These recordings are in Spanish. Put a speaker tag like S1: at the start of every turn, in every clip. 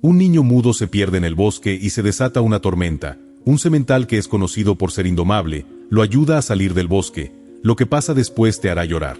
S1: Un niño mudo se pierde en el bosque y se desata una tormenta. Un semental que es conocido por ser indomable, lo ayuda a salir del bosque. Lo que pasa después te hará llorar.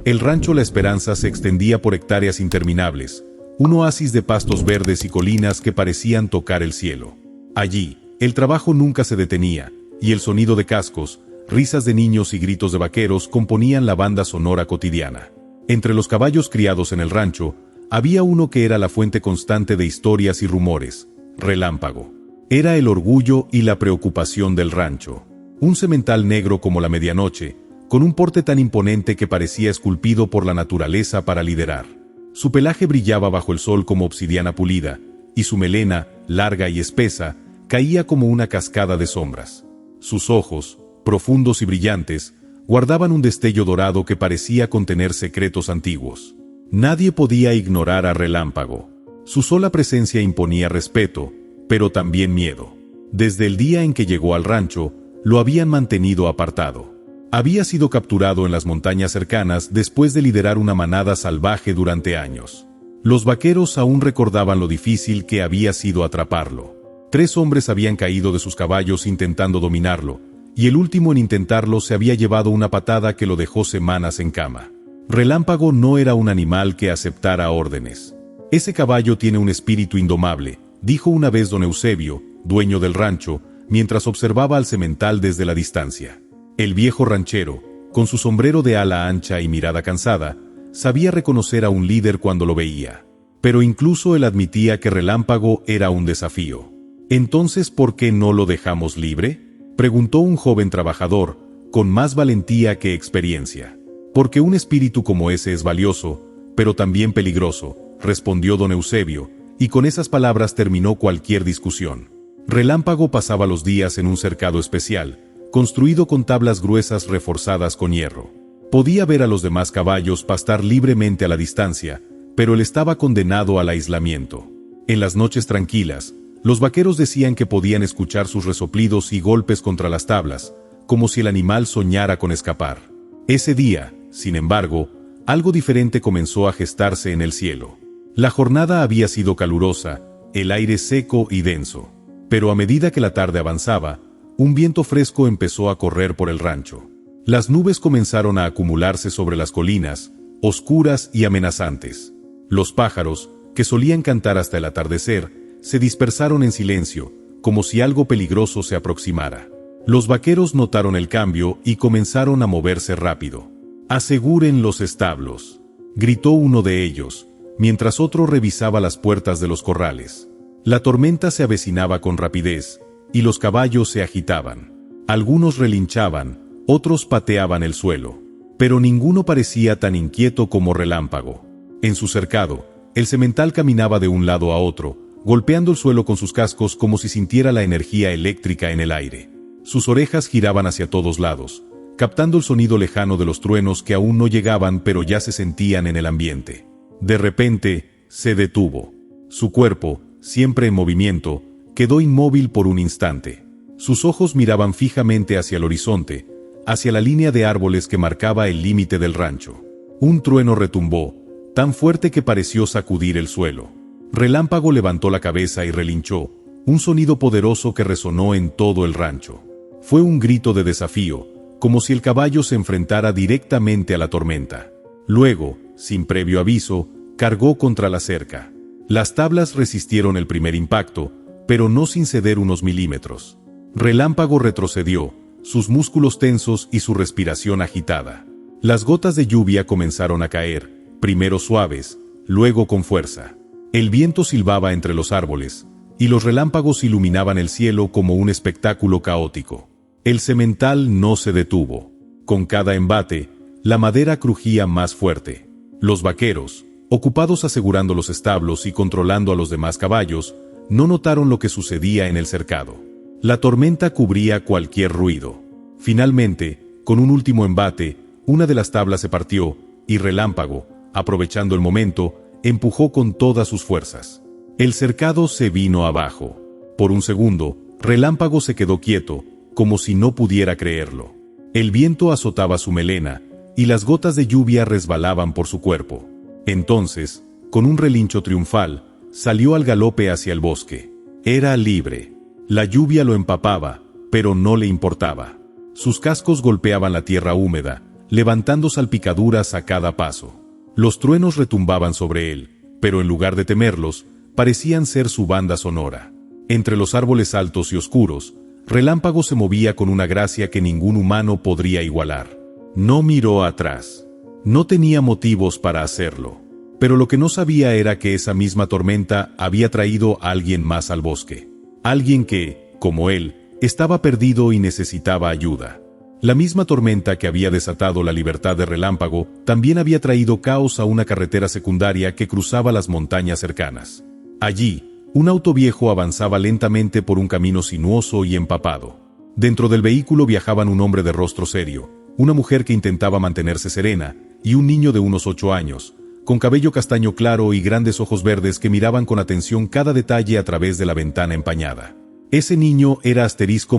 S1: El rancho La Esperanza se extendía por hectáreas interminables, un oasis de pastos verdes y colinas que parecían tocar el cielo. Allí, el trabajo nunca se detenía, y el sonido de cascos, risas de niños y gritos de vaqueros componían la banda sonora cotidiana. Entre los caballos criados en el rancho, había uno que era la fuente constante de historias y rumores: Relámpago. Era el orgullo y la preocupación del rancho. Un semental negro como la medianoche, con un porte tan imponente que parecía esculpido por la naturaleza para liderar. Su pelaje brillaba bajo el sol como obsidiana pulida, y su melena, larga y espesa, caía como una cascada de sombras. Sus ojos, profundos y brillantes, guardaban un destello dorado que parecía contener secretos antiguos. Nadie podía ignorar a Relámpago. Su sola presencia imponía respeto, pero también miedo. Desde el día en que llegó al rancho, lo habían mantenido apartado. Había sido capturado en las montañas cercanas después de liderar una manada salvaje durante años. Los vaqueros aún recordaban lo difícil que había sido atraparlo. 3 hombres habían caído de sus caballos intentando dominarlo, y el último en intentarlo se había llevado una patada que lo dejó semanas en cama. Relámpago no era un animal que aceptara órdenes. «Ese caballo tiene un espíritu indomable», dijo una vez don Eusebio, dueño del rancho, mientras observaba al semental desde la distancia. El viejo ranchero, con su sombrero de ala ancha y mirada cansada, sabía reconocer a un líder cuando lo veía. Pero incluso él admitía que Relámpago era un desafío. «¿Entonces por qué no lo dejamos libre?», preguntó un joven trabajador, con más valentía que experiencia. «Porque un espíritu como ese es valioso, pero también peligroso», respondió don Eusebio, y con esas palabras terminó cualquier discusión. Relámpago pasaba los días en un cercado especial, construido con tablas gruesas reforzadas con hierro. Podía ver a los demás caballos pastar libremente a la distancia, pero él estaba condenado al aislamiento. En las noches tranquilas, los vaqueros decían que podían escuchar sus resoplidos y golpes contra las tablas, como si el animal soñara con escapar. Ese día, sin embargo, algo diferente comenzó a gestarse en el cielo. La jornada había sido calurosa, el aire seco y denso. Pero a medida que la tarde avanzaba, un viento fresco empezó a correr por el rancho. Las nubes comenzaron a acumularse sobre las colinas, oscuras y amenazantes. Los pájaros, que solían cantar hasta el atardecer, se dispersaron en silencio, como si algo peligroso se aproximara. Los vaqueros notaron el cambio y comenzaron a moverse rápido. «Aseguren los establos», gritó uno de ellos, mientras otro revisaba las puertas de los corrales. La tormenta se avecinaba con rapidez, y los caballos se agitaban. Algunos relinchaban, otros pateaban el suelo, pero ninguno parecía tan inquieto como Relámpago. En su cercado, el semental caminaba de un lado a otro, golpeando el suelo con sus cascos como si sintiera la energía eléctrica en el aire. Sus orejas giraban hacia todos lados, captando el sonido lejano de los truenos que aún no llegaban pero ya se sentían en el ambiente. De repente, se detuvo. Su cuerpo, siempre en movimiento, quedó inmóvil por un instante. Sus ojos miraban fijamente hacia el horizonte, hacia la línea de árboles que marcaba el límite del rancho. Un trueno retumbó, tan fuerte que pareció sacudir el suelo. Relámpago levantó la cabeza y relinchó, un sonido poderoso que resonó en todo el rancho. Fue un grito de desafío, como si el caballo se enfrentara directamente a la tormenta. Luego, sin previo aviso, cargó contra la cerca. Las tablas resistieron el primer impacto, pero no sin ceder unos milímetros. Relámpago retrocedió, sus músculos tensos y su respiración agitada. Las gotas de lluvia comenzaron a caer, primero suaves, luego con fuerza. El viento silbaba entre los árboles, y los relámpagos iluminaban el cielo como un espectáculo caótico. El semental no se detuvo. Con cada embate, la madera crujía más fuerte. Los vaqueros, ocupados asegurando los establos y controlando a los demás caballos, no notaron lo que sucedía en el cercado. La tormenta cubría cualquier ruido. Finalmente, con un último embate, una de las tablas se partió, y Relámpago, aprovechando el momento, empujó con todas sus fuerzas. El cercado se vino abajo. Por un segundo, Relámpago se quedó quieto, como si no pudiera creerlo. El viento azotaba su melena, y las gotas de lluvia resbalaban por su cuerpo. Entonces, con un relincho triunfal, salió al galope hacia el bosque. Era libre. La lluvia lo empapaba, pero no le importaba. Sus cascos golpeaban la tierra húmeda, levantando salpicaduras a cada paso. Los truenos retumbaban sobre él, pero en lugar de temerlos, parecían ser su banda sonora. Entre los árboles altos y oscuros, Relámpago se movía con una gracia que ningún humano podría igualar. No miró atrás. No tenía motivos para hacerlo. Pero lo que no sabía era que esa misma tormenta había traído a alguien más al bosque. Alguien que, como él, estaba perdido y necesitaba ayuda. La misma tormenta que había desatado la libertad de Relámpago también había traído caos a una carretera secundaria que cruzaba las montañas cercanas. Allí, un auto viejo avanzaba lentamente por un camino sinuoso y empapado. Dentro del vehículo viajaban un hombre de rostro serio, una mujer que intentaba mantenerse serena, y un niño de unos 8 años, con cabello castaño claro y grandes ojos verdes que miraban con atención cada detalle a través de la ventana empañada. Ese niño era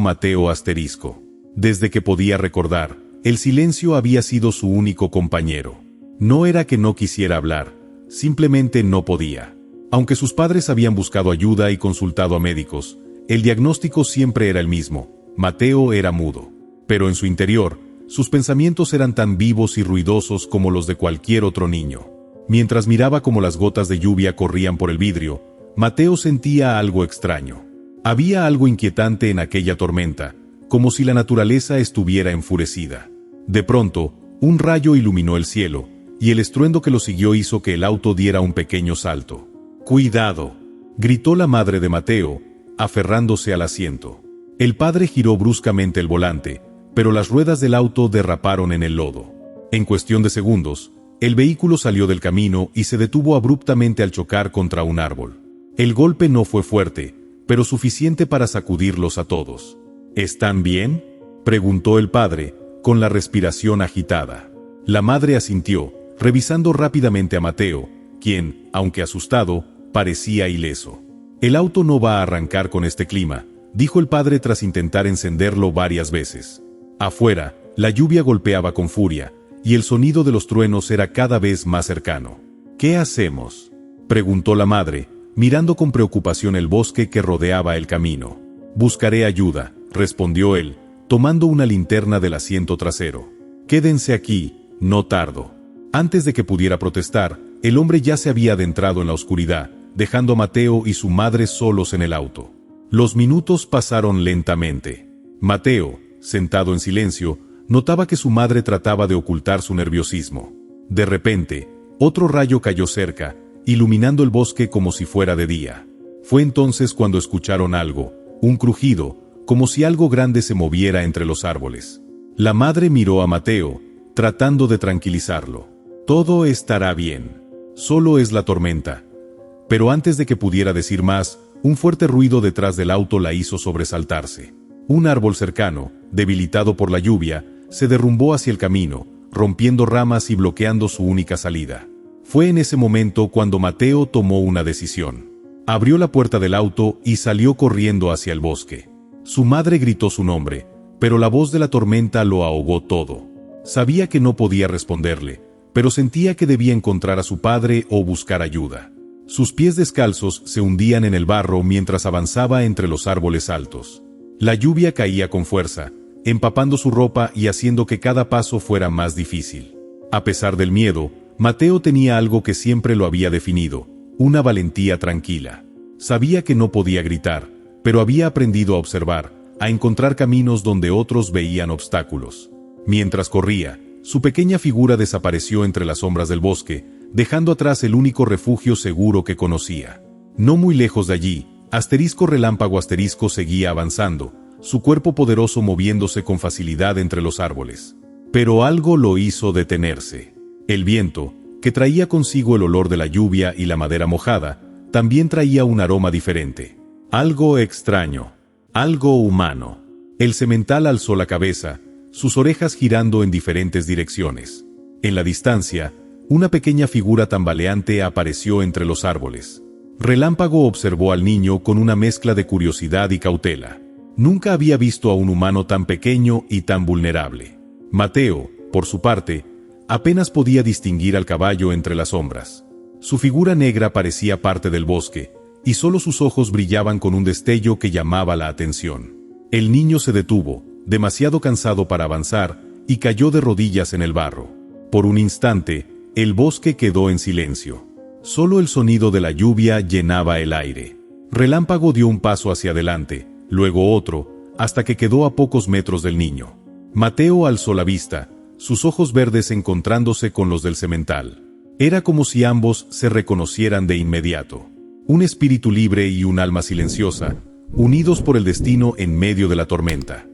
S1: Mateo Asterisco. Desde que podía recordar, el silencio había sido su único compañero. No era que no quisiera hablar, simplemente no podía. Aunque sus padres habían buscado ayuda y consultado a médicos, el diagnóstico siempre era el mismo: Mateo era mudo. Pero en su interior, sus pensamientos eran tan vivos y ruidosos como los de cualquier otro niño. Mientras miraba cómo las gotas de lluvia corrían por el vidrio, Mateo sentía algo extraño. Había algo inquietante en aquella tormenta, como si la naturaleza estuviera enfurecida. De pronto, un rayo iluminó el cielo, y el estruendo que lo siguió hizo que el auto diera un pequeño salto. ¡Cuidado!, gritó la madre de Mateo, aferrándose al asiento. El padre giró bruscamente el volante, pero las ruedas del auto derraparon en el lodo. En cuestión de segundos, el vehículo salió del camino y se detuvo abruptamente al chocar contra un árbol. El golpe no fue fuerte, pero suficiente para sacudirlos a todos. ¿Están bien?, preguntó el padre, con la respiración agitada. La madre asintió, revisando rápidamente a Mateo, quien, aunque asustado, parecía ileso. «El auto no va a arrancar con este clima», dijo el padre tras intentar encenderlo varias veces. Afuera, la lluvia golpeaba con furia, y el sonido de los truenos era cada vez más cercano. «¿Qué hacemos?», preguntó la madre, mirando con preocupación el bosque que rodeaba el camino. «Buscaré ayuda», respondió él, tomando una linterna del asiento trasero. «Quédense aquí, no tardo». Antes de que pudiera protestar, el hombre ya se había adentrado en la oscuridad, dejando a Mateo y su madre solos en el auto. Los minutos pasaron lentamente. Mateo, sentado en silencio, notaba que su madre trataba de ocultar su nerviosismo. De repente, otro rayo cayó cerca, iluminando el bosque como si fuera de día. Fue entonces cuando escucharon algo, un crujido, como si algo grande se moviera entre los árboles. La madre miró a Mateo, tratando de tranquilizarlo. «Todo estará bien. Solo es la tormenta». Pero antes de que pudiera decir más, un fuerte ruido detrás del auto la hizo sobresaltarse. Un árbol cercano, debilitado por la lluvia, se derrumbó hacia el camino, rompiendo ramas y bloqueando su única salida. Fue en ese momento cuando Mateo tomó una decisión. Abrió la puerta del auto y salió corriendo hacia el bosque. Su madre gritó su nombre, pero la voz de la tormenta lo ahogó todo. Sabía que no podía responderle, pero sentía que debía encontrar a su padre o buscar ayuda. Sus pies descalzos se hundían en el barro mientras avanzaba entre los árboles altos. La lluvia caía con fuerza, empapando su ropa y haciendo que cada paso fuera más difícil. A pesar del miedo, Mateo tenía algo que siempre lo había definido: una valentía tranquila. Sabía que no podía gritar, pero había aprendido a observar, a encontrar caminos donde otros veían obstáculos. Mientras corría, su pequeña figura desapareció entre las sombras del bosque, dejando atrás el único refugio seguro que conocía. No muy lejos de allí, Relámpago Asterisco seguía avanzando, su cuerpo poderoso moviéndose con facilidad entre los árboles. Pero algo lo hizo detenerse. El viento, que traía consigo el olor de la lluvia y la madera mojada, también traía un aroma diferente. Algo extraño, algo humano. El semental alzó la cabeza, sus orejas girando en diferentes direcciones. En la distancia, una pequeña figura tambaleante apareció entre los árboles. Relámpago observó al niño con una mezcla de curiosidad y cautela. Nunca había visto a un humano tan pequeño y tan vulnerable. Mateo, por su parte, apenas podía distinguir al caballo entre las sombras. Su figura negra parecía parte del bosque, y solo sus ojos brillaban con un destello que llamaba la atención. El niño se detuvo, demasiado cansado para avanzar, y cayó de rodillas en el barro. Por un instante, el bosque quedó en silencio. Solo el sonido de la lluvia llenaba el aire. Relámpago dio un paso hacia adelante, luego otro, hasta que quedó a pocos metros del niño. Mateo alzó la vista, sus ojos verdes encontrándose con los del semental. Era como si ambos se reconocieran de inmediato. Un espíritu libre y un alma silenciosa, unidos por el destino en medio de la tormenta.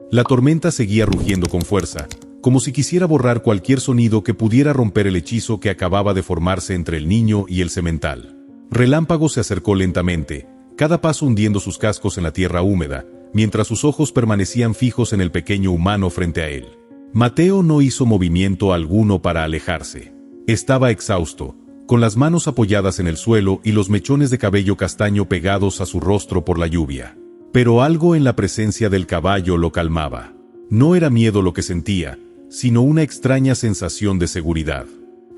S1: La tormenta seguía rugiendo con fuerza, como si quisiera borrar cualquier sonido que pudiera romper el hechizo que acababa de formarse entre el niño y el semental. Relámpago se acercó lentamente, cada paso hundiendo sus cascos en la tierra húmeda, mientras sus ojos permanecían fijos en el pequeño humano frente a él. Mateo no hizo movimiento alguno para alejarse. Estaba exhausto, con las manos apoyadas en el suelo y los mechones de cabello castaño pegados a su rostro por la lluvia. Pero algo en la presencia del caballo lo calmaba. No era miedo lo que sentía, sino una extraña sensación de seguridad.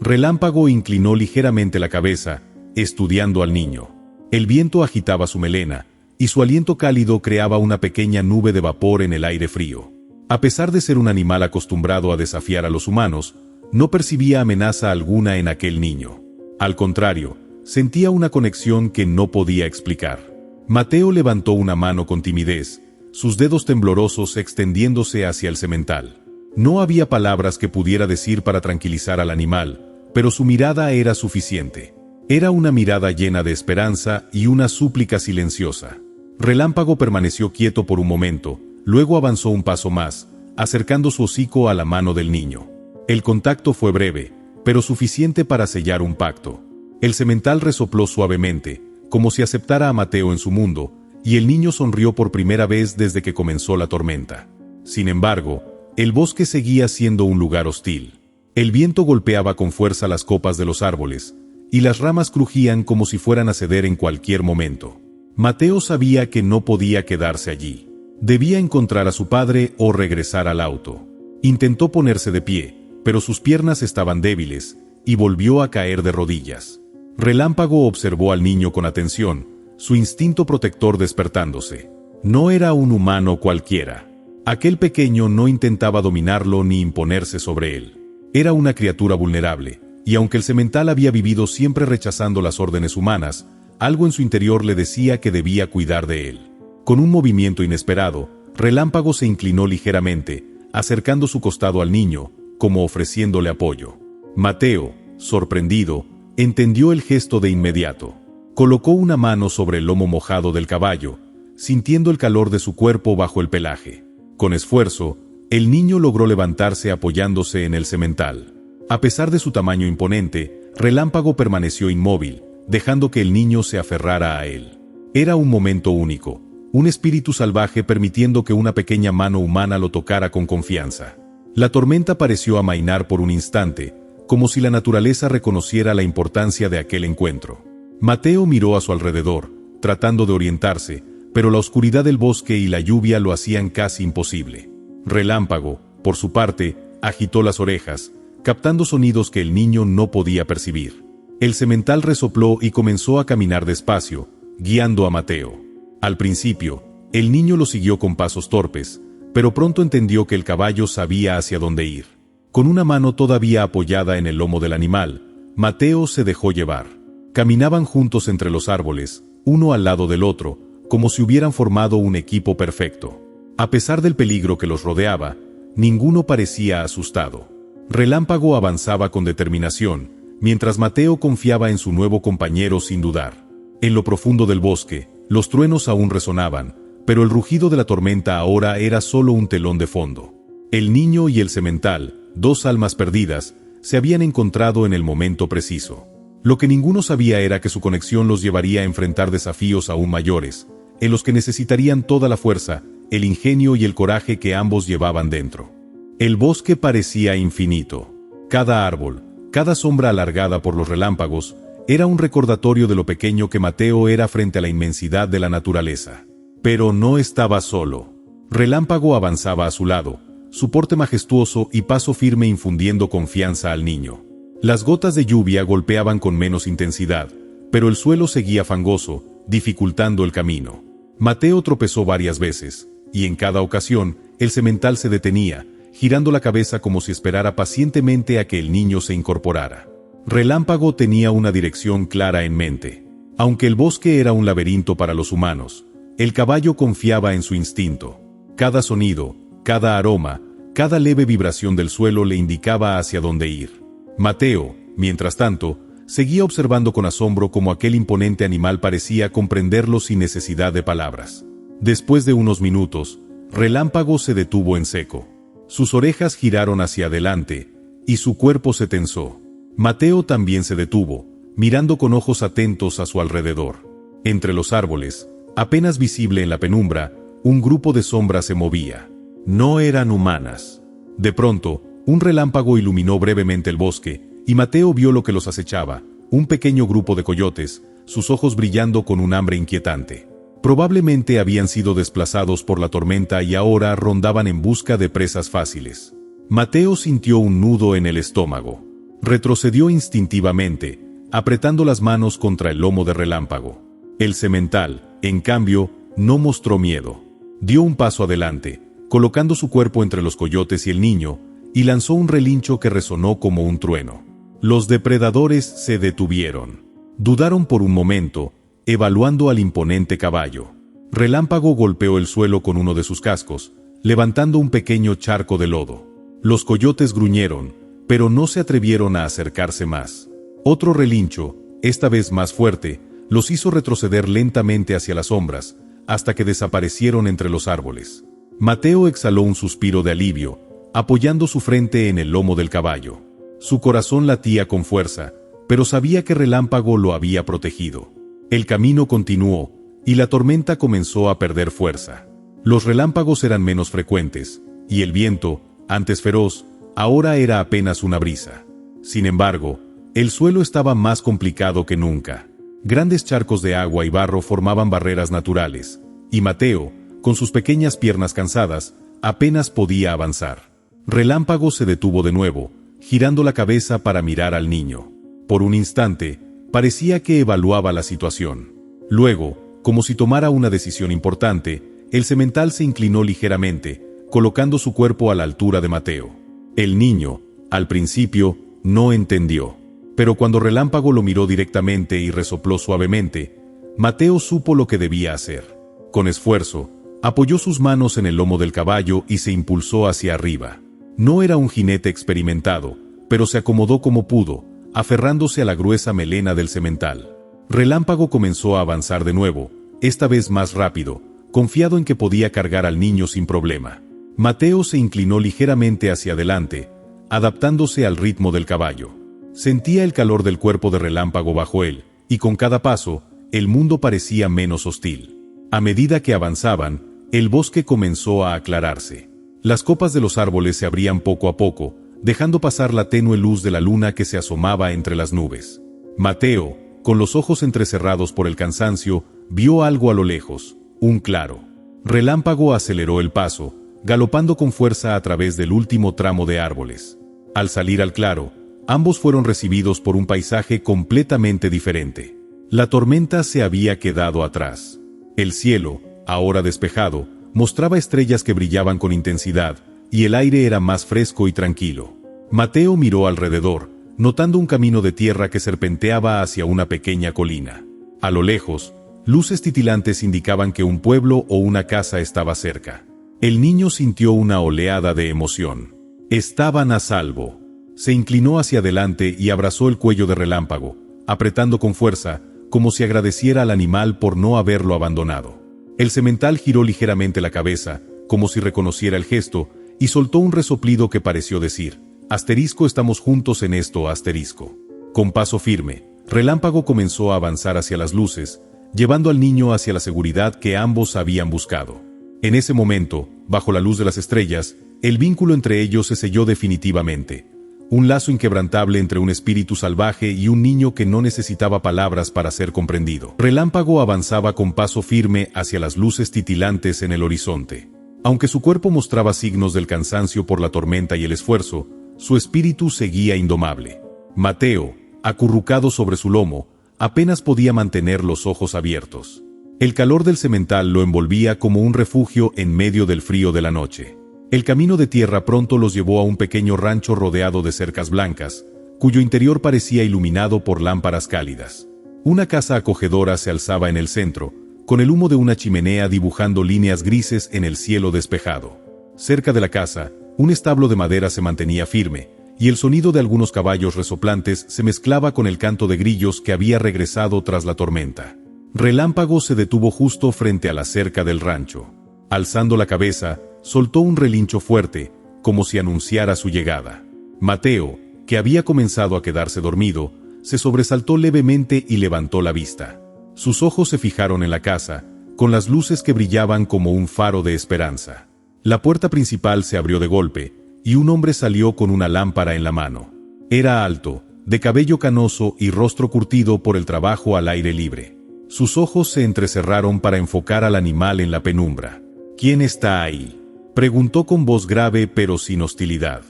S1: Relámpago inclinó ligeramente la cabeza, estudiando al niño. El viento agitaba su melena, y su aliento cálido creaba una pequeña nube de vapor en el aire frío. A pesar de ser un animal acostumbrado a desafiar a los humanos, no percibía amenaza alguna en aquel niño. Al contrario, sentía una conexión que no podía explicar. Mateo levantó una mano con timidez, sus dedos temblorosos extendiéndose hacia el semental. No había palabras que pudiera decir para tranquilizar al animal, pero su mirada era suficiente. Era una mirada llena de esperanza y una súplica silenciosa. Relámpago permaneció quieto por un momento, luego avanzó un paso más, acercando su hocico a la mano del niño. El contacto fue breve, pero suficiente para sellar un pacto. El semental resopló suavemente, como si aceptara a Mateo en su mundo, y el niño sonrió por primera vez desde que comenzó la tormenta. Sin embargo, el bosque seguía siendo un lugar hostil. El viento golpeaba con fuerza las copas de los árboles, y las ramas crujían como si fueran a ceder en cualquier momento. Mateo sabía que no podía quedarse allí. Debía encontrar a su padre o regresar al auto. Intentó ponerse de pie, pero sus piernas estaban débiles, y volvió a caer de rodillas. Relámpago observó al niño con atención, su instinto protector despertándose. No era un humano cualquiera. Aquel pequeño no intentaba dominarlo ni imponerse sobre él. Era una criatura vulnerable, y aunque el semental había vivido siempre rechazando las órdenes humanas, algo en su interior le decía que debía cuidar de él. Con un movimiento inesperado, Relámpago se inclinó ligeramente, acercando su costado al niño, como ofreciéndole apoyo. Mateo, sorprendido, entendió el gesto de inmediato. Colocó una mano sobre el lomo mojado del caballo, sintiendo el calor de su cuerpo bajo el pelaje. Con esfuerzo, el niño logró levantarse apoyándose en el semental. A pesar de su tamaño imponente, Relámpago permaneció inmóvil, dejando que el niño se aferrara a él. Era un momento único, un espíritu salvaje permitiendo que una pequeña mano humana lo tocara con confianza. La tormenta pareció amainar por un instante, como si la naturaleza reconociera la importancia de aquel encuentro. Mateo miró a su alrededor, tratando de orientarse, pero la oscuridad del bosque y la lluvia lo hacían casi imposible. Relámpago, por su parte, agitó las orejas, captando sonidos que el niño no podía percibir. El semental resopló y comenzó a caminar despacio, guiando a Mateo. Al principio, el niño lo siguió con pasos torpes, pero pronto entendió que el caballo sabía hacia dónde ir. Con una mano todavía apoyada en el lomo del animal, Mateo se dejó llevar. Caminaban juntos entre los árboles, uno al lado del otro, como si hubieran formado un equipo perfecto. A pesar del peligro que los rodeaba, ninguno parecía asustado. Relámpago avanzaba con determinación, mientras Mateo confiaba en su nuevo compañero sin dudar. En lo profundo del bosque, los truenos aún resonaban, pero el rugido de la tormenta ahora era solo un telón de fondo. El niño y el semental, dos almas perdidas, se habían encontrado en el momento preciso. Lo que ninguno sabía era que su conexión los llevaría a enfrentar desafíos aún mayores, en los que necesitarían toda la fuerza, el ingenio y el coraje que ambos llevaban dentro. El bosque parecía infinito. Cada árbol, cada sombra alargada por los relámpagos, era un recordatorio de lo pequeño que Mateo era frente a la inmensidad de la naturaleza. Pero no estaba solo. Relámpago avanzaba a su lado, su porte majestuoso y paso firme infundiendo confianza al niño. Las gotas de lluvia golpeaban con menos intensidad, pero el suelo seguía fangoso, dificultando el camino. Mateo tropezó varias veces, y en cada ocasión, el semental se detenía, girando la cabeza como si esperara pacientemente a que el niño se incorporara. Relámpago tenía una dirección clara en mente. Aunque el bosque era un laberinto para los humanos, el caballo confiaba en su instinto. Cada sonido, cada aroma, cada leve vibración del suelo le indicaba hacia dónde ir. Mateo, mientras tanto, seguía observando con asombro cómo aquel imponente animal parecía comprenderlo sin necesidad de palabras. Después de unos minutos, Relámpago se detuvo en seco. Sus orejas giraron hacia adelante, y su cuerpo se tensó. Mateo también se detuvo, mirando con ojos atentos a su alrededor. Entre los árboles, apenas visible en la penumbra, un grupo de sombras se movía. No eran humanas. De pronto, un relámpago iluminó brevemente el bosque, y Mateo vio lo que los acechaba, un pequeño grupo de coyotes, sus ojos brillando con un hambre inquietante. Probablemente habían sido desplazados por la tormenta y ahora rondaban en busca de presas fáciles. Mateo sintió un nudo en el estómago. Retrocedió instintivamente, apretando las manos contra el lomo de Relámpago. El semental, en cambio, no mostró miedo. Dio un paso adelante, colocando su cuerpo entre los coyotes y el niño, y lanzó un relincho que resonó como un trueno. Los depredadores se detuvieron. Dudaron por un momento, evaluando al imponente caballo. Relámpago golpeó el suelo con uno de sus cascos, levantando un pequeño charco de lodo. Los coyotes gruñeron, pero no se atrevieron a acercarse más. Otro relincho, esta vez más fuerte, los hizo retroceder lentamente hacia las sombras, hasta que desaparecieron entre los árboles. Mateo exhaló un suspiro de alivio, apoyando su frente en el lomo del caballo. Su corazón latía con fuerza, pero sabía que Relámpago lo había protegido. El camino continuó, y la tormenta comenzó a perder fuerza. Los relámpagos eran menos frecuentes, y el viento, antes feroz, ahora era apenas una brisa. Sin embargo, el suelo estaba más complicado que nunca. Grandes charcos de agua y barro formaban barreras naturales, y Mateo, con sus pequeñas piernas cansadas, apenas podía avanzar. Relámpago se detuvo de nuevo, girando la cabeza para mirar al niño. Por un instante, parecía que evaluaba la situación. Luego, como si tomara una decisión importante, el semental se inclinó ligeramente, colocando su cuerpo a la altura de Mateo. El niño, al principio, no entendió. Pero cuando Relámpago lo miró directamente y resopló suavemente, Mateo supo lo que debía hacer. Con esfuerzo, apoyó sus manos en el lomo del caballo y se impulsó hacia arriba. No era un jinete experimentado, pero se acomodó como pudo, aferrándose a la gruesa melena del semental. Relámpago comenzó a avanzar de nuevo, esta vez más rápido, confiado en que podía cargar al niño sin problema. Mateo se inclinó ligeramente hacia adelante, adaptándose al ritmo del caballo. Sentía el calor del cuerpo de Relámpago bajo él, y con cada paso, el mundo parecía menos hostil. A medida que avanzaban, el bosque comenzó a aclararse. Las copas de los árboles se abrían poco a poco, dejando pasar la tenue luz de la luna que se asomaba entre las nubes. Mateo, con los ojos entrecerrados por el cansancio, vio algo a lo lejos, un claro. Relámpago aceleró el paso, galopando con fuerza a través del último tramo de árboles. Al salir al claro, ambos fueron recibidos por un paisaje completamente diferente. La tormenta se había quedado atrás. El cielo, ahora despejado, mostraba estrellas que brillaban con intensidad, y el aire era más fresco y tranquilo. Mateo miró alrededor, notando un camino de tierra que serpenteaba hacia una pequeña colina. A lo lejos, luces titilantes indicaban que un pueblo o una casa estaba cerca. El niño sintió una oleada de emoción. Estaban a salvo. Se inclinó hacia adelante y abrazó el cuello de Relámpago, apretando con fuerza, como si agradeciera al animal por no haberlo abandonado. El semental giró ligeramente la cabeza, como si reconociera el gesto, y soltó un resoplido que pareció decir: «Asterisco, estamos juntos en esto, asterisco». Con paso firme, Relámpago comenzó a avanzar hacia las luces, llevando al niño hacia la seguridad que ambos habían buscado. En ese momento, bajo la luz de las estrellas, el vínculo entre ellos se selló definitivamente. Un lazo inquebrantable entre un espíritu salvaje y un niño que no necesitaba palabras para ser comprendido. Relámpago avanzaba con paso firme hacia las luces titilantes en el horizonte. Aunque su cuerpo mostraba signos del cansancio por la tormenta y el esfuerzo, su espíritu seguía indomable. Mateo, acurrucado sobre su lomo, apenas podía mantener los ojos abiertos. El calor del semental lo envolvía como un refugio en medio del frío de la noche. El camino de tierra pronto los llevó a un pequeño rancho rodeado de cercas blancas, cuyo interior parecía iluminado por lámparas cálidas. Una casa acogedora se alzaba en el centro, con el humo de una chimenea dibujando líneas grises en el cielo despejado. Cerca de la casa, un establo de madera se mantenía firme, y el sonido de algunos caballos resoplantes se mezclaba con el canto de grillos que había regresado tras la tormenta. Relámpago se detuvo justo frente a la cerca del rancho. Alzando la cabeza, soltó un relincho fuerte, como si anunciara su llegada. Mateo, que había comenzado a quedarse dormido, se sobresaltó levemente y levantó la vista. Sus ojos se fijaron en la casa, con las luces que brillaban como un faro de esperanza. La puerta principal se abrió de golpe, y un hombre salió con una lámpara en la mano. Era alto, de cabello canoso y rostro curtido por el trabajo al aire libre. Sus ojos se entrecerraron para enfocar al animal en la penumbra. «¿Quién está ahí?», preguntó con voz grave pero sin hostilidad.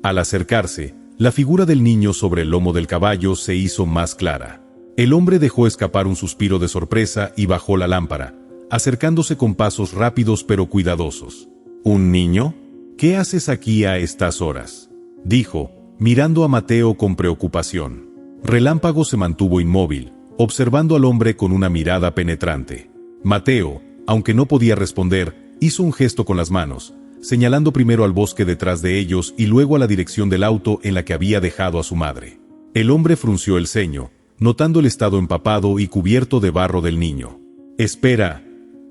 S1: Al acercarse, la figura del niño sobre el lomo del caballo se hizo más clara. El hombre dejó escapar un suspiro de sorpresa y bajó la lámpara, acercándose con pasos rápidos pero cuidadosos. «¿Un niño? ¿Qué haces aquí a estas horas?», dijo, mirando a Mateo con preocupación. Relámpago se mantuvo inmóvil, observando al hombre con una mirada penetrante. Mateo, aunque no podía responder, hizo un gesto con las manos, señalando primero al bosque detrás de ellos y luego a la dirección del auto en la que había dejado a su madre. El hombre frunció el ceño, notando el estado empapado y cubierto de barro del niño. «Espera,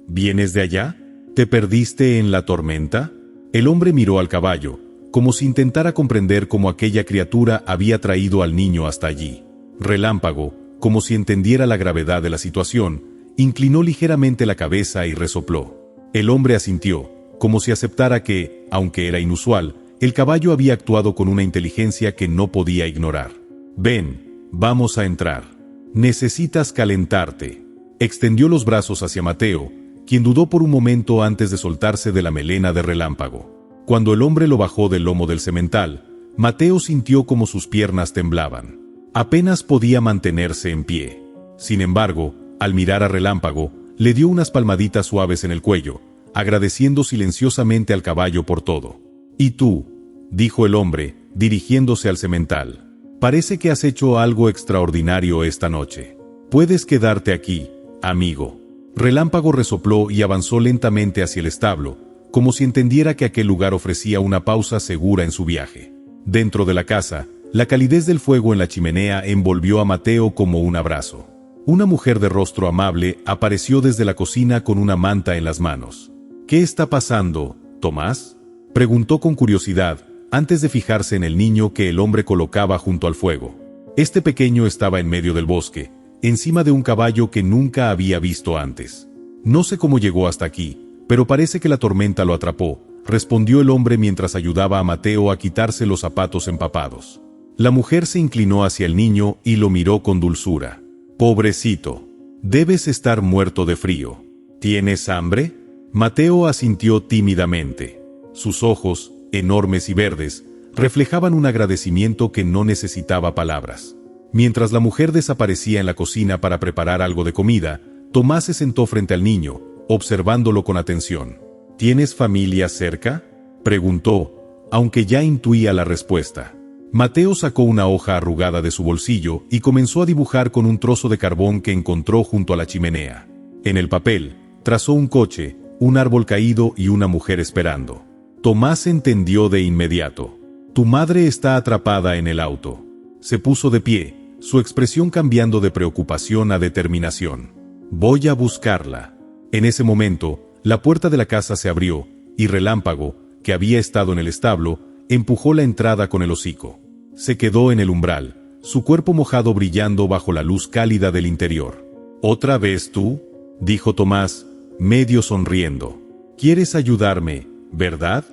S1: ¿vienes de allá? ¿Te perdiste en la tormenta?». El hombre miró al caballo, como si intentara comprender cómo aquella criatura había traído al niño hasta allí. Relámpago, como si entendiera la gravedad de la situación, inclinó ligeramente la cabeza y resopló. El hombre asintió, como si aceptara que, aunque era inusual, el caballo había actuado con una inteligencia que no podía ignorar. «Ven, vamos a entrar. Necesitas calentarte». Extendió los brazos hacia Mateo, quien dudó por un momento antes de soltarse de la melena de Relámpago. Cuando el hombre lo bajó del lomo del semental, Mateo sintió como sus piernas temblaban. Apenas podía mantenerse en pie. Sin embargo, al mirar a Relámpago, le dio unas palmaditas suaves en el cuello, agradeciendo silenciosamente al caballo por todo. «¿Y tú?», dijo el hombre, dirigiéndose al semental. «Parece que has hecho algo extraordinario esta noche. Puedes quedarte aquí, amigo». Relámpago resopló y avanzó lentamente hacia el establo, como si entendiera que aquel lugar ofrecía una pausa segura en su viaje. Dentro de la casa, la calidez del fuego en la chimenea envolvió a Mateo como un abrazo. Una mujer de rostro amable apareció desde la cocina con una manta en las manos. «¿Qué está pasando, Tomás?», preguntó con curiosidad, antes de fijarse en el niño que el hombre colocaba junto al fuego. Este pequeño estaba en medio del bosque, encima de un caballo que nunca había visto antes. «No sé cómo llegó hasta aquí, pero parece que la tormenta lo atrapó», respondió el hombre mientras ayudaba a Mateo a quitarse los zapatos empapados. La mujer se inclinó hacia el niño y lo miró con dulzura. «Pobrecito, debes estar muerto de frío. ¿Tienes hambre?». Mateo asintió tímidamente. Sus ojos, enormes y verdes, reflejaban un agradecimiento que no necesitaba palabras. Mientras la mujer desaparecía en la cocina para preparar algo de comida, Tomás se sentó frente al niño, observándolo con atención. «¿Tienes familia cerca?», preguntó, aunque ya intuía la respuesta. Mateo sacó una hoja arrugada de su bolsillo y comenzó a dibujar con un trozo de carbón que encontró junto a la chimenea. En el papel, trazó un coche, un árbol caído y una mujer esperando. Tomás entendió de inmediato. «Tu madre está atrapada en el auto». Se puso de pie, su expresión cambiando de preocupación a determinación. «Voy a buscarla». En ese momento, la puerta de la casa se abrió, y Relámpago, que había estado en el establo, empujó la entrada con el hocico. Se quedó en el umbral, su cuerpo mojado brillando bajo la luz cálida del interior. «¿Otra vez tú?», dijo Tomás, medio sonriendo. «¿Quieres ayudarme, verdad?».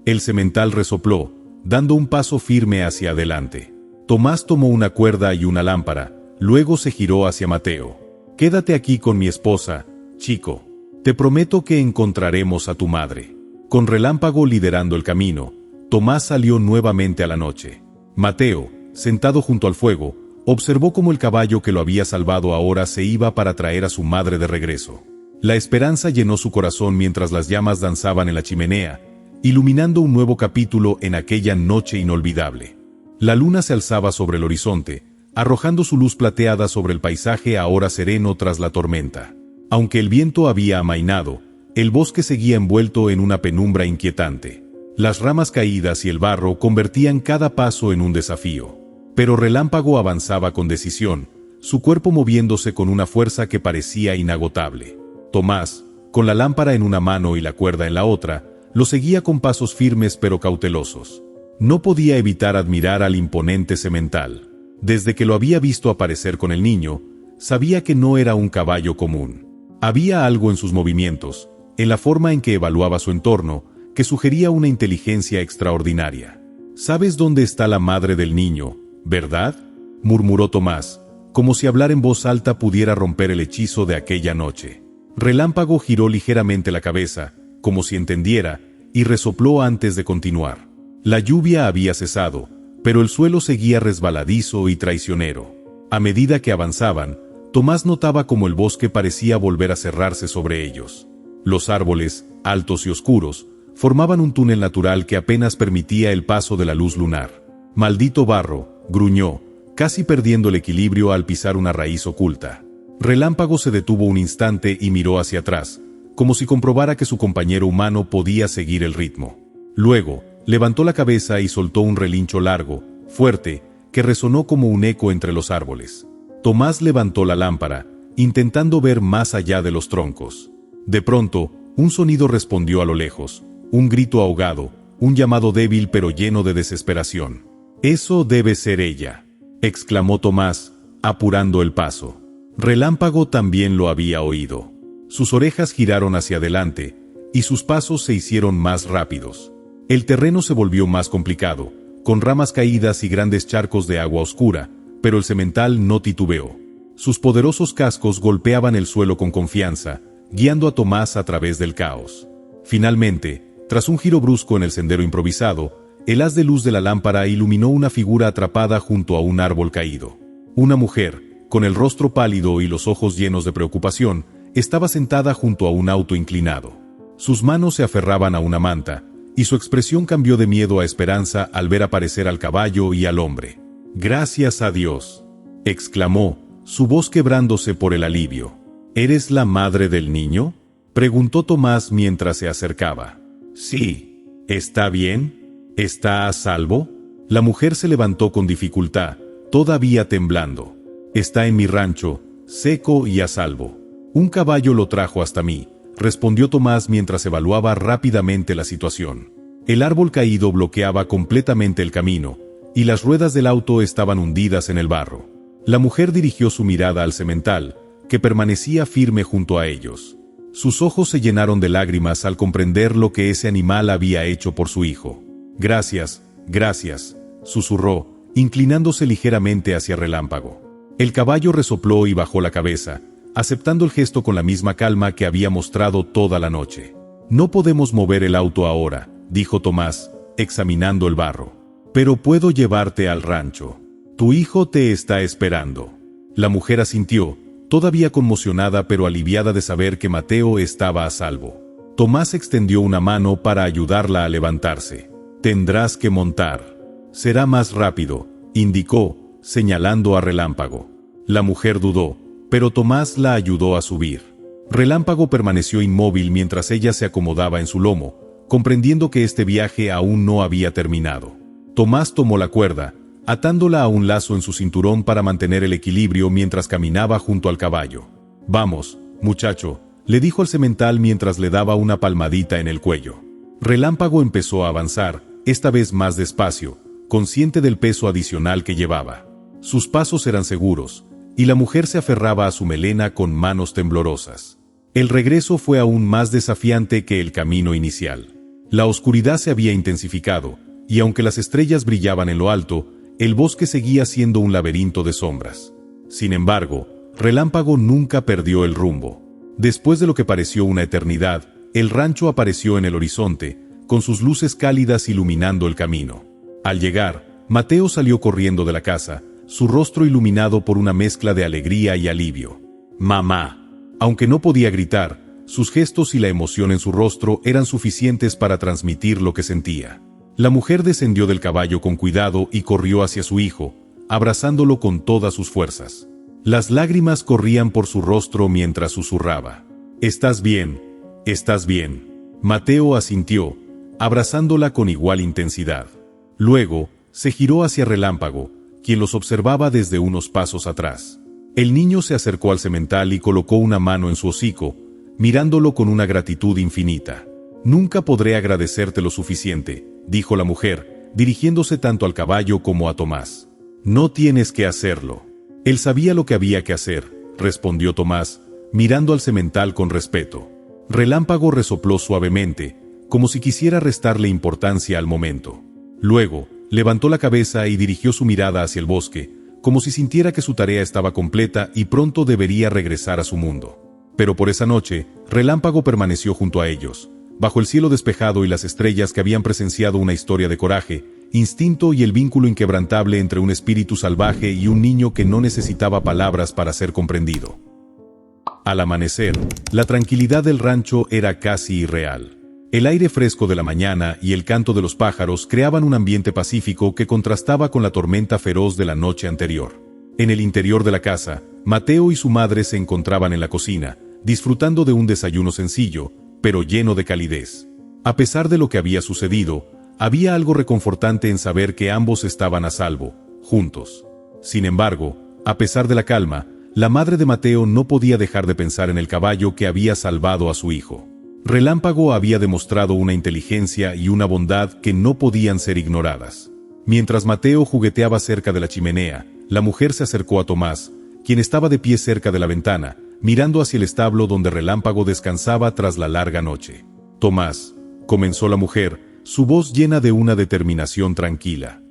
S1: El semental resopló, dando un paso firme hacia adelante. Tomás tomó una cuerda y una lámpara, luego se giró hacia Mateo. «Quédate aquí con mi esposa, chico. Te prometo que encontraremos a tu madre». Con Relámpago liderando el camino, Tomás salió nuevamente a la noche. Mateo, sentado junto al fuego, observó cómo el caballo que lo había salvado ahora se iba para traer a su madre de regreso. La esperanza llenó su corazón mientras las llamas danzaban en la chimenea, iluminando un nuevo capítulo en aquella noche inolvidable. La luna se alzaba sobre el horizonte, arrojando su luz plateada sobre el paisaje ahora sereno tras la tormenta. Aunque el viento había amainado, el bosque seguía envuelto en una penumbra inquietante. Las ramas caídas y el barro convertían cada paso en un desafío. Pero Relámpago avanzaba con decisión, su cuerpo moviéndose con una fuerza que parecía inagotable. Tomás, con la lámpara en una mano y la cuerda en la otra, lo seguía con pasos firmes pero cautelosos. No podía evitar admirar al imponente semental. Desde que lo había visto aparecer con el niño, sabía que no era un caballo común. Había algo en sus movimientos, en la forma en que evaluaba su entorno, que sugería una inteligencia extraordinaria. «¿Sabes dónde está la madre del niño, verdad?», murmuró Tomás, como si hablar en voz alta pudiera romper el hechizo de aquella noche. Relámpago giró ligeramente la cabeza, como si entendiera, y resopló antes de continuar. La lluvia había cesado, pero el suelo seguía resbaladizo y traicionero. A medida que avanzaban, Tomás notaba cómo el bosque parecía volver a cerrarse sobre ellos. Los árboles, altos y oscuros, formaban un túnel natural que apenas permitía el paso de la luz lunar. «Maldito barro», gruñó, casi perdiendo el equilibrio al pisar una raíz oculta. Relámpago se detuvo un instante y miró hacia atrás, como si comprobara que su compañero humano podía seguir el ritmo. Luego, levantó la cabeza y soltó un relincho largo, fuerte, que resonó como un eco entre los árboles. Tomás levantó la lámpara, intentando ver más allá de los troncos. De pronto, un sonido respondió a lo lejos, un grito ahogado, un llamado débil pero lleno de desesperación. «Eso debe ser ella», exclamó Tomás, apurando el paso. Relámpago también lo había oído. Sus orejas giraron hacia adelante, y sus pasos se hicieron más rápidos. El terreno se volvió más complicado, con ramas caídas y grandes charcos de agua oscura, pero el semental no titubeó. Sus poderosos cascos golpeaban el suelo con confianza, guiando a Tomás a través del caos. Finalmente, tras un giro brusco en el sendero improvisado, el haz de luz de la lámpara iluminó una figura atrapada junto a un árbol caído. Una mujer, con el rostro pálido y los ojos llenos de preocupación, estaba sentada junto a un auto inclinado. Sus manos se aferraban a una manta, y su expresión cambió de miedo a esperanza al ver aparecer al caballo y al hombre. «Gracias a Dios», exclamó, su voz quebrándose por el alivio. «¿Eres la madre del niño?», preguntó Tomás mientras se acercaba. «Sí». «¿Está bien? ¿Está a salvo?». La mujer se levantó con dificultad, todavía temblando. «Está en mi rancho, seco y a salvo. Un caballo lo trajo hasta mí», respondió Tomás mientras evaluaba rápidamente la situación. El árbol caído bloqueaba completamente el camino, y las ruedas del auto estaban hundidas en el barro. La mujer dirigió su mirada al semental, que permanecía firme junto a ellos. Sus ojos se llenaron de lágrimas al comprender lo que ese animal había hecho por su hijo. «Gracias, gracias», susurró, inclinándose ligeramente hacia Relámpago. El caballo resopló y bajó la cabeza, aceptando el gesto con la misma calma que había mostrado toda la noche. «No podemos mover el auto ahora», dijo Tomás, examinando el barro. «Pero puedo llevarte al rancho. Tu hijo te está esperando». La mujer asintió, todavía conmocionada pero aliviada de saber que Mateo estaba a salvo. Tomás extendió una mano para ayudarla a levantarse. «Tendrás que montar. Será más rápido», indicó, señalando a Relámpago. La mujer dudó, pero Tomás la ayudó a subir. Relámpago permaneció inmóvil mientras ella se acomodaba en su lomo, comprendiendo que este viaje aún no había terminado. Tomás tomó la cuerda, atándola a un lazo en su cinturón para mantener el equilibrio mientras caminaba junto al caballo. «Vamos, muchacho», le dijo al semental mientras le daba una palmadita en el cuello. Relámpago empezó a avanzar, esta vez más despacio, consciente del peso adicional que llevaba. Sus pasos eran seguros, y la mujer se aferraba a su melena con manos temblorosas. El regreso fue aún más desafiante que el camino inicial. La oscuridad se había intensificado, y aunque las estrellas brillaban en lo alto, el bosque seguía siendo un laberinto de sombras. Sin embargo, Relámpago nunca perdió el rumbo. Después de lo que pareció una eternidad, el rancho apareció en el horizonte, con sus luces cálidas iluminando el camino. Al llegar, Mateo salió corriendo de la casa, su rostro iluminado por una mezcla de alegría y alivio. «¡Mamá!». Aunque no podía gritar, sus gestos y la emoción en su rostro eran suficientes para transmitir lo que sentía. La mujer descendió del caballo con cuidado y corrió hacia su hijo, abrazándolo con todas sus fuerzas. Las lágrimas corrían por su rostro mientras susurraba: «¿Estás bien? ¿Estás bien?». Mateo asintió, abrazándola con igual intensidad. Luego, se giró hacia Relámpago, quien los observaba desde unos pasos atrás. El niño se acercó al semental y colocó una mano en su hocico, mirándolo con una gratitud infinita. «Nunca podré agradecerte lo suficiente», dijo la mujer, dirigiéndose tanto al caballo como a Tomás. «No tienes que hacerlo». Él sabía lo que había que hacer, respondió Tomás, mirando al semental con respeto. Relámpago resopló suavemente, como si quisiera restarle importancia al momento. Luego, levantó la cabeza y dirigió su mirada hacia el bosque, como si sintiera que su tarea estaba completa y pronto debería regresar a su mundo. Pero por esa noche, Relámpago permaneció junto a ellos, bajo el cielo despejado y las estrellas que habían presenciado una historia de coraje, instinto y el vínculo inquebrantable entre un espíritu salvaje y un niño que no necesitaba palabras para ser comprendido. Al amanecer, la tranquilidad del rancho era casi irreal. El aire fresco de la mañana y el canto de los pájaros creaban un ambiente pacífico que contrastaba con la tormenta feroz de la noche anterior. En el interior de la casa, Mateo y su madre se encontraban en la cocina, disfrutando de un desayuno sencillo, pero lleno de calidez. A pesar de lo que había sucedido, había algo reconfortante en saber que ambos estaban a salvo, juntos. Sin embargo, a pesar de la calma, la madre de Mateo no podía dejar de pensar en el caballo que había salvado a su hijo. Relámpago había demostrado una inteligencia y una bondad que no podían ser ignoradas. Mientras Mateo jugueteaba cerca de la chimenea, la mujer se acercó a Tomás, quien estaba de pie cerca de la ventana, mirando hacia el establo donde Relámpago descansaba tras la larga noche. «Tomás», comenzó la mujer, su voz llena de una determinación tranquila.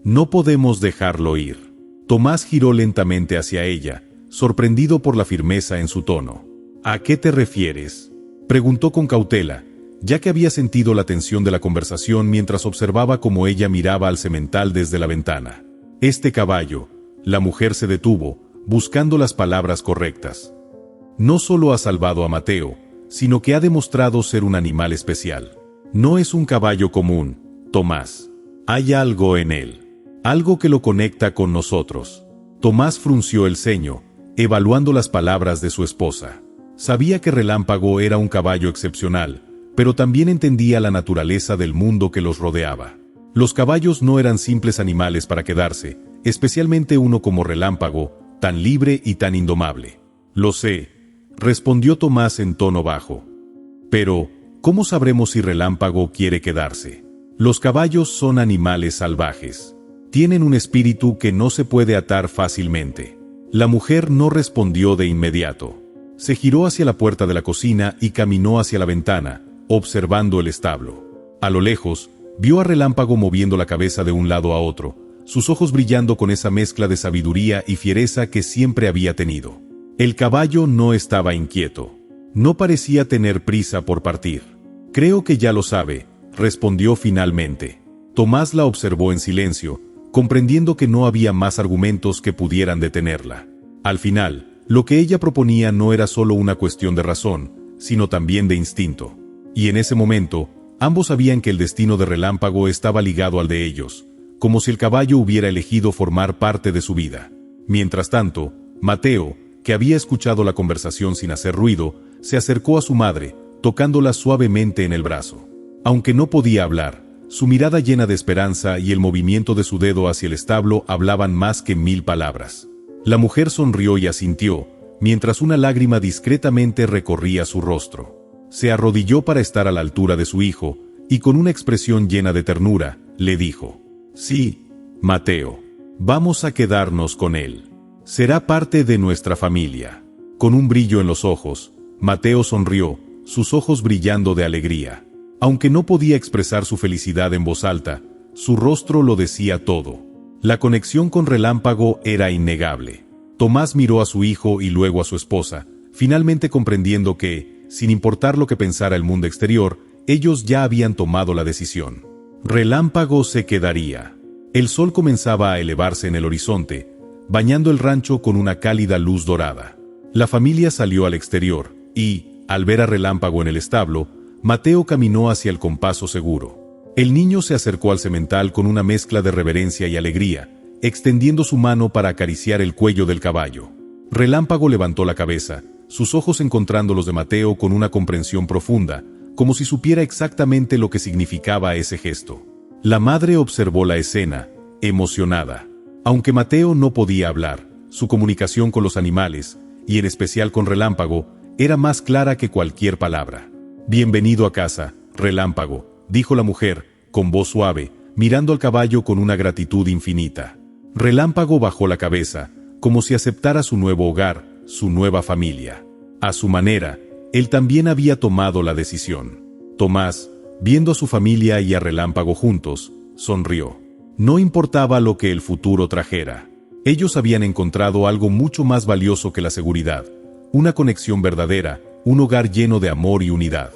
S1: «No podemos dejarlo ir». Tomás giró lentamente hacia ella, sorprendido por la firmeza en su tono. «¿A qué te refieres?», preguntó con cautela, ya que había sentido la tensión de la conversación mientras observaba cómo ella miraba al semental desde la ventana. «Este caballo», la mujer se detuvo, buscando las palabras correctas. «No solo ha salvado a Mateo, sino que ha demostrado ser un animal especial. No es un caballo común, Tomás. Hay algo en él. Algo que lo conecta con nosotros». Tomás frunció el ceño, evaluando las palabras de su esposa. Sabía que Relámpago era un caballo excepcional, pero también entendía la naturaleza del mundo que los rodeaba. Los caballos no eran simples animales para quedarse, especialmente uno como Relámpago, tan libre y tan indomable. «Lo sé», respondió Tomás en tono bajo. «Pero, ¿cómo sabremos si Relámpago quiere quedarse? Los caballos son animales salvajes. Tienen un espíritu que no se puede atar fácilmente». La mujer no respondió de inmediato. Se giró hacia la puerta de la cocina y caminó hacia la ventana, observando el establo. A lo lejos, vio a Relámpago moviendo la cabeza de un lado a otro, sus ojos brillando con esa mezcla de sabiduría y fiereza que siempre había tenido. El caballo no estaba inquieto. No parecía tener prisa por partir. «Creo que ya lo sabe», respondió finalmente. Tomás la observó en silencio, comprendiendo que no había más argumentos que pudieran detenerla. Al final, lo que ella proponía no era solo una cuestión de razón, sino también de instinto. Y en ese momento, ambos sabían que el destino de Relámpago estaba ligado al de ellos, como si el caballo hubiera elegido formar parte de su vida. Mientras tanto, Mateo, que había escuchado la conversación sin hacer ruido, se acercó a su madre, tocándola suavemente en el brazo. Aunque no podía hablar, su mirada llena de esperanza y el movimiento de su dedo hacia el establo hablaban más que 1000 palabras. La mujer sonrió y asintió, mientras una lágrima discretamente recorría su rostro. Se arrodilló para estar a la altura de su hijo, y con una expresión llena de ternura, le dijo: «Sí, Mateo, vamos a quedarnos con él. Será parte de nuestra familia». Con un brillo en los ojos, Mateo sonrió, sus ojos brillando de alegría. Aunque no podía expresar su felicidad en voz alta, su rostro lo decía todo. La conexión con Relámpago era innegable. Tomás miró a su hijo y luego a su esposa, finalmente comprendiendo que, sin importar lo que pensara el mundo exterior, ellos ya habían tomado la decisión. Relámpago se quedaría. El sol comenzaba a elevarse en el horizonte, bañando el rancho con una cálida luz dorada. La familia salió al exterior y, al ver a Relámpago en el establo, Mateo caminó hacia el compaso seguro. El niño se acercó al semental con una mezcla de reverencia y alegría, extendiendo su mano para acariciar el cuello del caballo. Relámpago levantó la cabeza, sus ojos encontrando los de Mateo con una comprensión profunda, como si supiera exactamente lo que significaba ese gesto. La madre observó la escena, emocionada. Aunque Mateo no podía hablar, su comunicación con los animales, y en especial con Relámpago, era más clara que cualquier palabra. «Bienvenido a casa, Relámpago», dijo la mujer, con voz suave, mirando al caballo con una gratitud infinita. Relámpago bajó la cabeza, como si aceptara su nuevo hogar, su nueva familia. A su manera, él también había tomado la decisión. Tomás, viendo a su familia y a Relámpago juntos, sonrió. No importaba lo que el futuro trajera. Ellos habían encontrado algo mucho más valioso que la seguridad, una conexión verdadera, un hogar lleno de amor y unidad.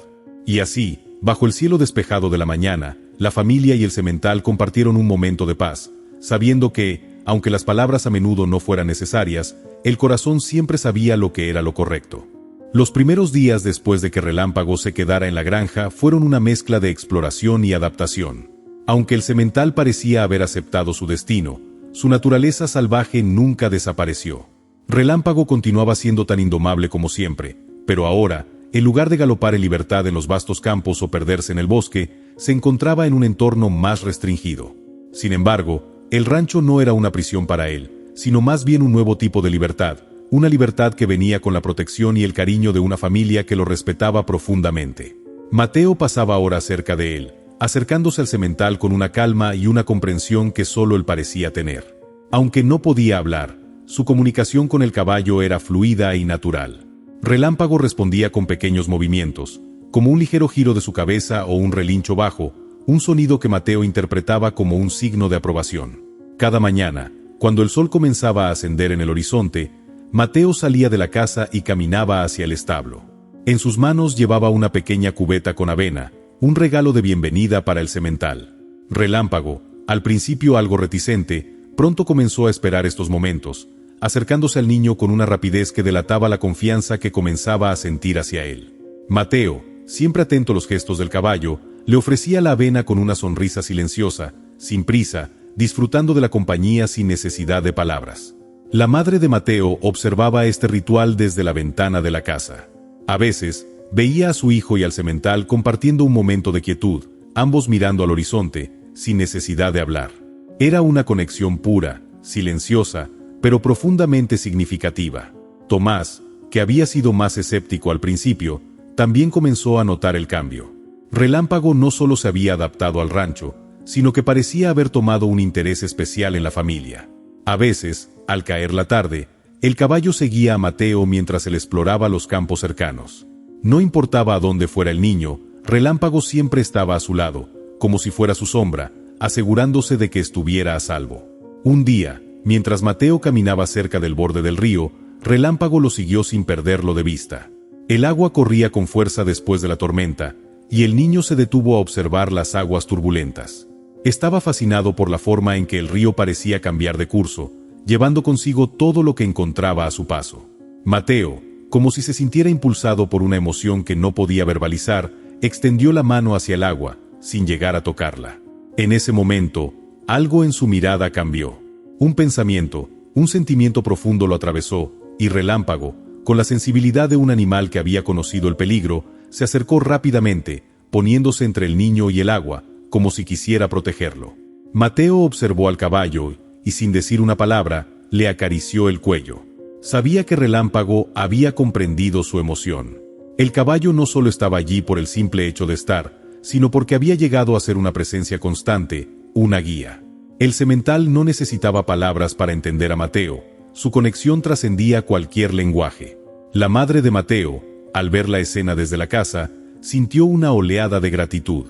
S1: Y así, bajo el cielo despejado de la mañana, la familia y el semental compartieron un momento de paz, sabiendo que, aunque las palabras a menudo no fueran necesarias, el corazón siempre sabía lo que era lo correcto. Los primeros días después de que Relámpago se quedara en la granja fueron una mezcla de exploración y adaptación. Aunque el semental parecía haber aceptado su destino, su naturaleza salvaje nunca desapareció. Relámpago continuaba siendo tan indomable como siempre, pero ahora, en lugar de galopar en libertad en los vastos campos o perderse en el bosque, se encontraba en un entorno más restringido. Sin embargo, el rancho no era una prisión para él, sino más bien un nuevo tipo de libertad, una libertad que venía con la protección y el cariño de una familia que lo respetaba profundamente. Mateo pasaba horas cerca de él, acercándose al semental con una calma y una comprensión que solo él parecía tener. Aunque no podía hablar, su comunicación con el caballo era fluida y natural. Relámpago respondía con pequeños movimientos, como un ligero giro de su cabeza o un relincho bajo, un sonido que Mateo interpretaba como un signo de aprobación. Cada mañana, cuando el sol comenzaba a ascender en el horizonte, Mateo salía de la casa y caminaba hacia el establo. En sus manos llevaba una pequeña cubeta con avena, un regalo de bienvenida para el semental. Relámpago, al principio algo reticente, pronto comenzó a esperar estos momentos, acercándose al niño con una rapidez que delataba la confianza que comenzaba a sentir hacia él. Mateo, siempre atento a los gestos del caballo, le ofrecía la avena con una sonrisa silenciosa, sin prisa, disfrutando de la compañía sin necesidad de palabras. La madre de Mateo observaba este ritual desde la ventana de la casa. A veces, veía a su hijo y al semental compartiendo un momento de quietud, ambos mirando al horizonte, sin necesidad de hablar. Era una conexión pura, silenciosa, pero profundamente significativa. Tomás, que había sido más escéptico al principio, también comenzó a notar el cambio. Relámpago no solo se había adaptado al rancho, sino que parecía haber tomado un interés especial en la familia. A veces, al caer la tarde, el caballo seguía a Mateo mientras él exploraba los campos cercanos. No importaba a dónde fuera el niño, Relámpago siempre estaba a su lado, como si fuera su sombra, asegurándose de que estuviera a salvo. Un día, mientras Mateo caminaba cerca del borde del río, Relámpago lo siguió sin perderlo de vista. El agua corría con fuerza después de la tormenta, y el niño se detuvo a observar las aguas turbulentas. Estaba fascinado por la forma en que el río parecía cambiar de curso, llevando consigo todo lo que encontraba a su paso. Mateo, como si se sintiera impulsado por una emoción que no podía verbalizar, extendió la mano hacia el agua, sin llegar a tocarla. En ese momento, algo en su mirada cambió. Un pensamiento, un sentimiento profundo lo atravesó, y Relámpago, con la sensibilidad de un animal que había conocido el peligro, se acercó rápidamente, poniéndose entre el niño y el agua, como si quisiera protegerlo. Mateo observó al caballo y, sin decir una palabra, le acarició el cuello. Sabía que Relámpago había comprendido su emoción. El caballo no solo estaba allí por el simple hecho de estar, sino porque había llegado a ser una presencia constante, una guía. El semental no necesitaba palabras para entender a Mateo, su conexión trascendía cualquier lenguaje. La madre de Mateo, al ver la escena desde la casa, sintió una oleada de gratitud.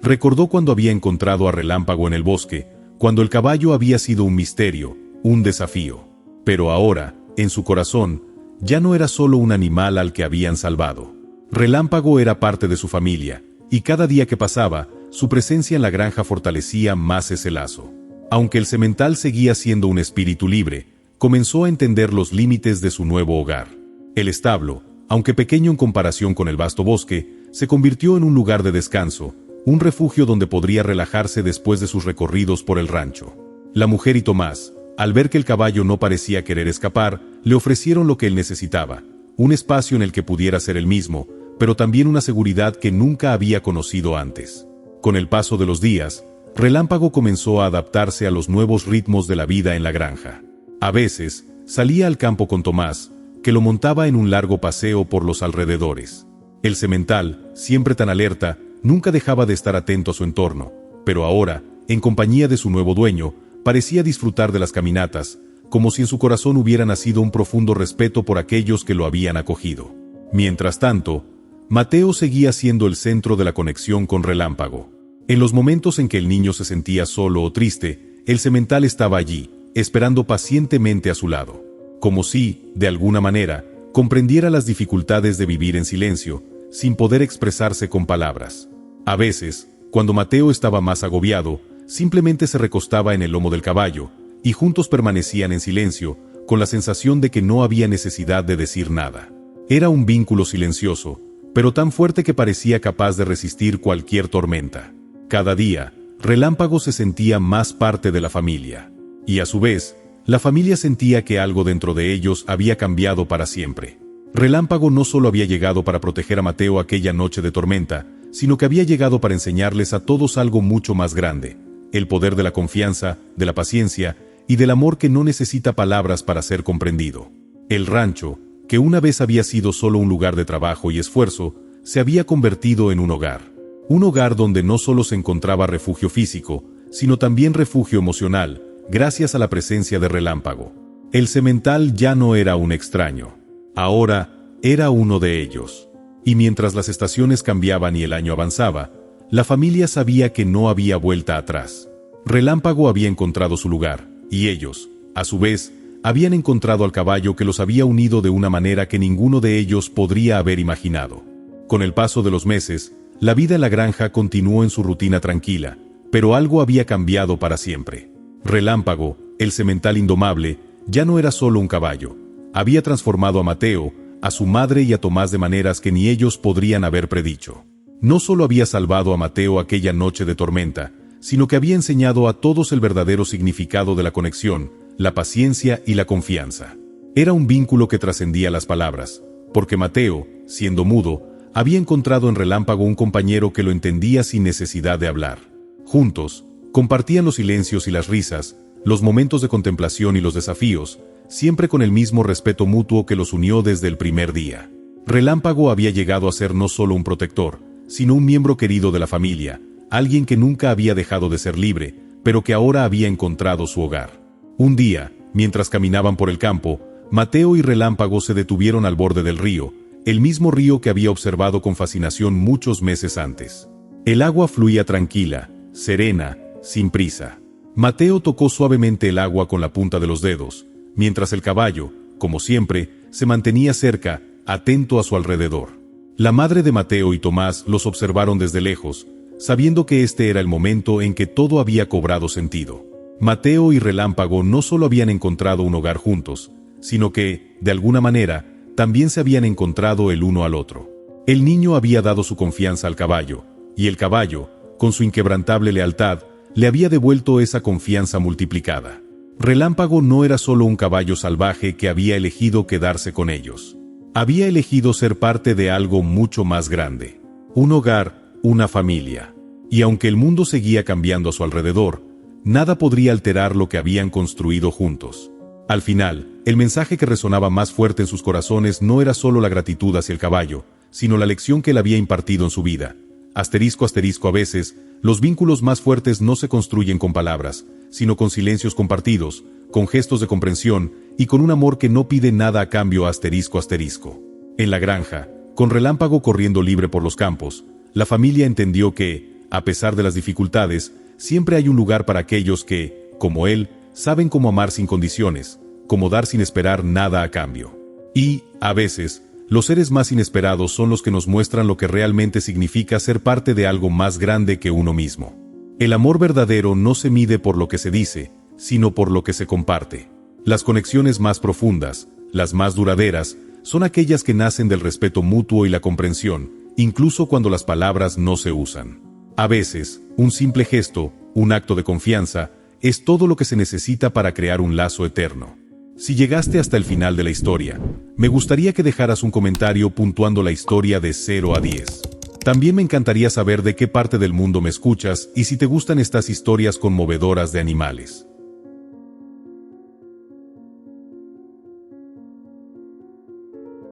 S1: Recordó cuando había encontrado a Relámpago en el bosque, cuando el caballo había sido un misterio, un desafío. Pero ahora, en su corazón, ya no era solo un animal al que habían salvado. Relámpago era parte de su familia, y cada día que pasaba, su presencia en la granja fortalecía más ese lazo. Aunque el semental seguía siendo un espíritu libre, comenzó a entender los límites de su nuevo hogar. El establo, aunque pequeño en comparación con el vasto bosque, se convirtió en un lugar de descanso, un refugio donde podría relajarse después de sus recorridos por el rancho. La mujer y Tomás, al ver que el caballo no parecía querer escapar, le ofrecieron lo que él necesitaba, un espacio en el que pudiera ser él mismo, pero también una seguridad que nunca había conocido antes. Con el paso de los días, Relámpago comenzó a adaptarse a los nuevos ritmos de la vida en la granja. A veces, salía al campo con Tomás, que lo montaba en un largo paseo por los alrededores. El semental, siempre tan alerta, nunca dejaba de estar atento a su entorno, pero ahora, en compañía de su nuevo dueño, parecía disfrutar de las caminatas, como si en su corazón hubiera nacido un profundo respeto por aquellos que lo habían acogido. Mientras tanto, Mateo seguía siendo el centro de la conexión con Relámpago. En los momentos en que el niño se sentía solo o triste, el semental estaba allí, esperando pacientemente a su lado, como si, de alguna manera, comprendiera las dificultades de vivir en silencio, sin poder expresarse con palabras. A veces, cuando Mateo estaba más agobiado, simplemente se recostaba en el lomo del caballo, y juntos permanecían en silencio, con la sensación de que no había necesidad de decir nada. Era un vínculo silencioso, pero tan fuerte que parecía capaz de resistir cualquier tormenta. Cada día, Relámpago se sentía más parte de la familia. Y a su vez, la familia sentía que algo dentro de ellos había cambiado para siempre. Relámpago no solo había llegado para proteger a Mateo aquella noche de tormenta, sino que había llegado para enseñarles a todos algo mucho más grande: el poder de la confianza, de la paciencia y del amor que no necesita palabras para ser comprendido. El rancho, que una vez había sido solo un lugar de trabajo y esfuerzo, se había convertido en un hogar. Un hogar donde no solo se encontraba refugio físico, sino también refugio emocional, gracias a la presencia de Relámpago. El semental ya no era un extraño. Ahora era uno de ellos. Y mientras las estaciones cambiaban y el año avanzaba, la familia sabía que no había vuelta atrás. Relámpago había encontrado su lugar, y ellos, a su vez, habían encontrado al caballo que los había unido de una manera que ninguno de ellos podría haber imaginado. Con el paso de los meses, la vida en la granja continuó en su rutina tranquila, pero algo había cambiado para siempre. Relámpago, el semental indomable, ya no era solo un caballo. Había transformado a Mateo, a su madre y a Tomás de maneras que ni ellos podrían haber predicho. No solo había salvado a Mateo aquella noche de tormenta, sino que había enseñado a todos el verdadero significado de la conexión, la paciencia y la confianza. Era un vínculo que trascendía las palabras, porque Mateo, siendo mudo, había encontrado en Relámpago un compañero que lo entendía sin necesidad de hablar. Juntos, compartían los silencios y las risas, los momentos de contemplación y los desafíos, siempre con el mismo respeto mutuo que los unió desde el primer día. Relámpago había llegado a ser no solo un protector, sino un miembro querido de la familia, alguien que nunca había dejado de ser libre, pero que ahora había encontrado su hogar. Un día, mientras caminaban por el campo, Mateo y Relámpago se detuvieron al borde del río, el mismo río que había observado con fascinación muchos meses antes. El agua fluía tranquila, serena, sin prisa. Mateo tocó suavemente el agua con la punta de los dedos, mientras el caballo, como siempre, se mantenía cerca, atento a su alrededor. La madre de Mateo y Tomás los observaron desde lejos, sabiendo que este era el momento en que todo había cobrado sentido. Mateo y Relámpago no solo habían encontrado un hogar juntos, sino que, de alguna manera, también se habían encontrado el uno al otro. El niño había dado su confianza al caballo, y el caballo, con su inquebrantable lealtad, le había devuelto esa confianza multiplicada. Relámpago no era solo un caballo salvaje que había elegido quedarse con ellos. Había elegido ser parte de algo mucho más grande. Un hogar, una familia. Y aunque el mundo seguía cambiando a su alrededor, nada podría alterar lo que habían construido juntos. Al final, el mensaje que resonaba más fuerte en sus corazones no era solo la gratitud hacia el caballo, sino la lección que él había impartido en su vida. Asterisco, a veces, los vínculos más fuertes no se construyen con palabras, sino con silencios compartidos, con gestos de comprensión y con un amor que no pide nada a cambio, asterisco. En la granja, con Relámpago corriendo libre por los campos, la familia entendió que, a pesar de las dificultades, siempre hay un lugar para aquellos que, como él, saben cómo amar sin condiciones, cómo dar sin esperar nada a cambio. Y, a veces, los seres más inesperados son los que nos muestran lo que realmente significa ser parte de algo más grande que uno mismo. El amor verdadero no se mide por lo que se dice, sino por lo que se comparte. Las conexiones más profundas, las más duraderas, son aquellas que nacen del respeto mutuo y la comprensión, incluso cuando las palabras no se usan. A veces, un simple gesto, un acto de confianza, es todo lo que se necesita para crear un lazo eterno. Si llegaste hasta el final de la historia, me gustaría que dejaras un comentario puntuando la historia de 0 a 10. También me encantaría saber de qué parte del mundo me escuchas y si te gustan estas historias conmovedoras de animales.